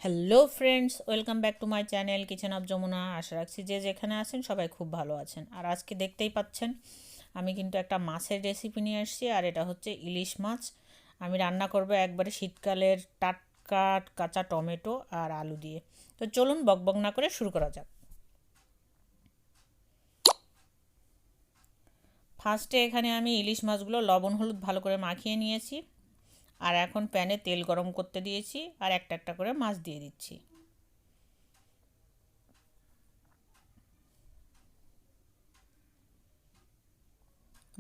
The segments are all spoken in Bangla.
Hello friends, welcome back to my channel kitchen of Jamuna. আশা রাখছি যে যেখানে আছেন সবাই খুব ভালো আছেন। আর আজকে দেখতেই পাচ্ছেন আমি কিন্তু একটা মাছের রেসিপি নিয়ে এসেছি, আর এটা হচ্ছে ইলিশ মাছ। আমি রান্না করব একবারে শীতকালের টাটকা কাঁচা টমেটো আর আলু দিয়ে। তো চলুন বকবক না করে শুরু করা যাক। ফার্স্টে এখানে আমি ইলিশ মাছগুলো লবণ হলুদ ভালো করে মাখিয়ে নিয়েছি, আর এখন প্যানে তেল গরম করতে দিয়েছি, আর একটা একটা করে মাছ দিয়ে দিচ্ছি।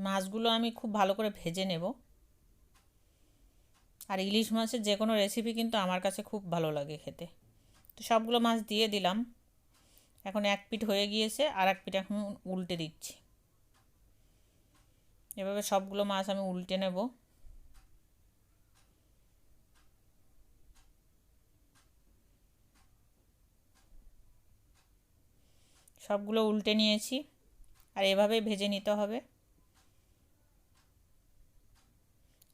মাছগুলো আমি খুব ভালো করে ভেজে নেব। আর ইলিশ মাছের যে কোনো রেসিপি কিন্তু আমার কাছে খুব ভালো লাগে খেতে। তো সবগুলো মাছ দিয়ে দিলাম। এখন এক পিঠ হয়ে গিয়েছে, আর এক পিঠ এখন উল্টে দিচ্ছি। এভাবে সবগুলো মাছ আমি উল্টে নেব। সবগুলো উল্টে নিয়েছি, আর এভাবেই ভেজে নিতে হবে।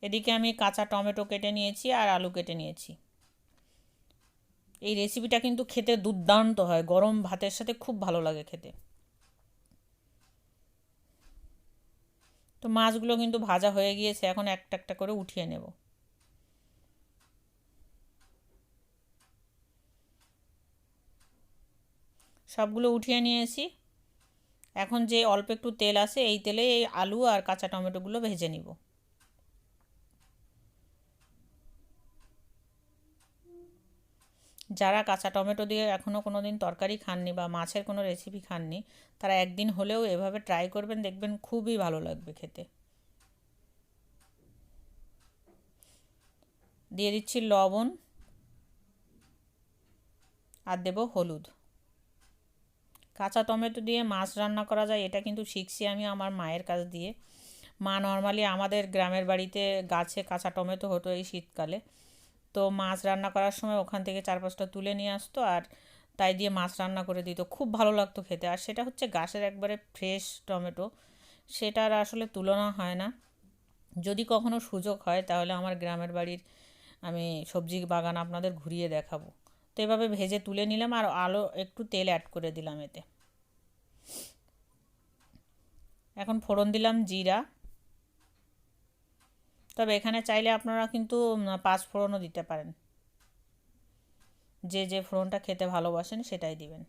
এদিকে আমি কাঁচা টমেটো কেটে নিয়েছি আর আলু কেটে নিয়েছি। এই রেসিপিটা কিন্তু খেতে দুর্দান্ত হয়, গরম ভাতের সাথে খুব ভালো লাগে খেতে। তো মাছগুলো কিন্তু ভাজা হয়ে গিয়েছে, এখন একটা একটা করে উঠিয়ে নেব। সবগুলো উঠিয়ে নিয়েছি। এখন যে অল্প একটু তেল আছে, এই তেলে এই আলু আর কাঁচা টমেটোগুলো ভেজে নিব। যারা কাঁচা টমেটো দিয়ে এখনও কোনো দিন তরকারি খাননি বা মাছের কোনো রেসিপি খাননি, তারা একদিন হলেও এভাবে ট্রাই করবেন, দেখবেন খুবই ভালো লাগবে খেতে। দিয়ে দিচ্ছি লবণ, আর দেব হলুদ। কাঁচা টমেটো দিয়ে মাছ রান্না করা যায়, এটা কিন্তু শিখছি আমি আমার মায়ের কাছ দিয়ে। মা নর্মালি আমাদের গ্রামের বাড়িতে গাছে কাঁচা টমেটো হতো এই শীতকালে। তো মাছ রান্না করার সময় ওখান থেকে চার পাঁচটা তুলে নিয়ে আসতো, আর তাই দিয়ে মাছ রান্না করে দিত, খুব ভালো লাগতো খেতে। আর সেটা হচ্ছে গাছের একবারে ফ্রেশ টমেটো, সেটার আসলে তুলনা হয় না। যদি কখনো সুযোগ হয় তাহলে আমার গ্রামের বাড়ির আমি সবজি বাগান আপনাদের ঘুরিয়ে দেখাবো। তো এভাবে ভেজে তুলে নিলাম, আর আলো একটু তেল অ্যাড করে দিলাম এতে। এখন ফোড়ন দিলাম জিরা। তবে এখানে চাইলে আপনারা কিন্তু পাঁচ ফোড়নও দিতে পারেন, যে যে ফোড়নটা খেতে ভালোবাসেন সেটাই দিবেন।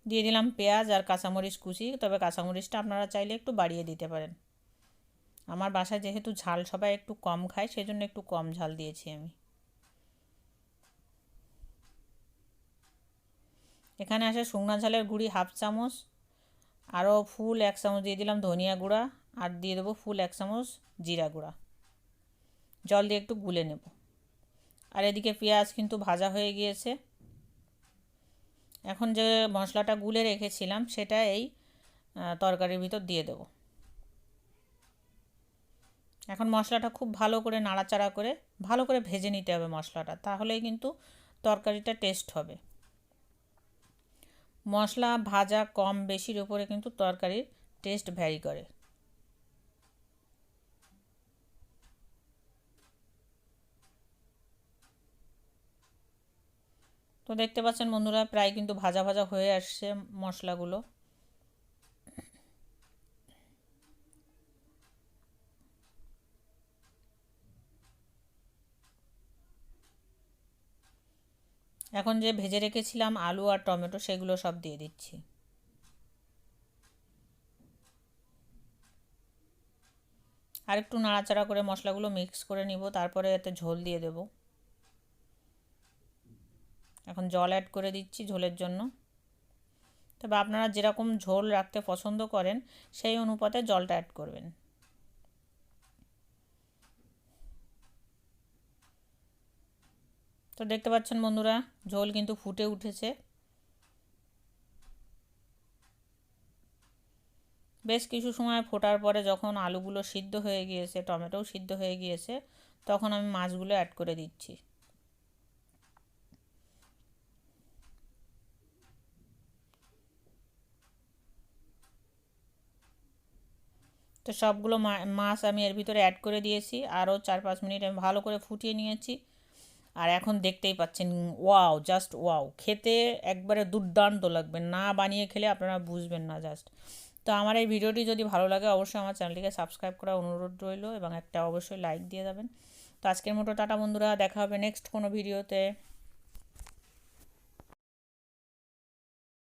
দিয়ে দিলাম পেঁয়াজ আর কাঁচামরিচ কুচি, তবে কাঁচামরিচটা আপনারা চাইলে একটু বাড়িয়ে দিতে পারেন। আমার বাসায় যেহেতু ঝাল সবাই একটু কম খায়, সেজন্য একটু কম ঝাল দিয়েছি আমি। এখানে আসে শুকনো ঝালের গুঁড়ি হাফ চামচ, আরও ফুল এক চামচ দিয়ে দিলাম ধনিয়া গুঁড়া, আর দিয়ে দেবো ফুল এক চামচ জিরা গুঁড়া। জল দিয়ে একটু গুলে নেব। আর এদিকে পেঁয়াজ কিন্তু ভাজা হয়ে গিয়েছে। এখন যে মশলাটা গুলে রেখেছিলাম সেটা এই তরকারির ভিতর দিয়ে দেব। এখন মশলাটা খুব ভালো করে নাড়াচাড়া করে ভালো করে ভেজে নিতে হবে মশলাটা, তাহলেই কিন্তু তরকারিটা টেস্ট হবে। মশলা ভাজা কম বেশির উপরে কিন্তু তরকারির টেস্ট ভ্যারি করে। তো দেখতে পাচ্ছেন বন্ধুরা, প্রায় কিন্তু ভাজা ভাজা হয়ে আসছে মশলাগুলো। এখন যে ভেজে রেখেছিলাম আলু আর টমেটো, সেগুলো সব দিয়ে দিচ্ছি। আর একটু নাড়াচাড়া করে মশলাগুলো মিক্স করে নিব, তারপরে এতে ঝোল দিয়ে দেব। এখন জল অ্যাড করে দিচ্ছি ঝোলের জন্য। তবে আপনারা যেরকম ঝোল রাখতে পছন্দ করেন সেই অনুপাতে জলটা অ্যাড করবেন। তো দেখতে পাচ্ছেন বন্ধুরা, ঝোল কিন্তু ফুটে উঠেছে। বেশ কিছু সময় ফোটার পরে যখন আলুগুলো সিদ্ধ হয়ে গিয়েছে, টমেটোও সিদ্ধ হয়ে গিয়েছে, তখন আমি মাছগুলো অ্যাড করে দিচ্ছি। তো সবগুলো মাছ আমি এর ভিতরে অ্যাড করে দিয়েছি, আরও 4-5 মিনিট আমি ভালো করে ফুটিয়ে নিয়েছি। আর এখন দেখতেই পাচ্ছেন, ওয়াও, জাস্ট ওয়াও, খেতে একবারে দুর্দান্ত লাগবে, না বানিয়ে খেলে আপনারা বুঝবেন না জাস্ট। তো আমার এই ভিডিওটি যদি ভালো লাগে অবশ্যই আমার চ্যানেলটিকে সাবস্ক্রাইব করার অনুরোধ রইল এবং একটা অবশ্যই লাইক দিয়ে যাবেন। তো আজকের মতো টাটা বন্ধুরা, দেখা হবে নেক্সট কোনো ভিডিওতে।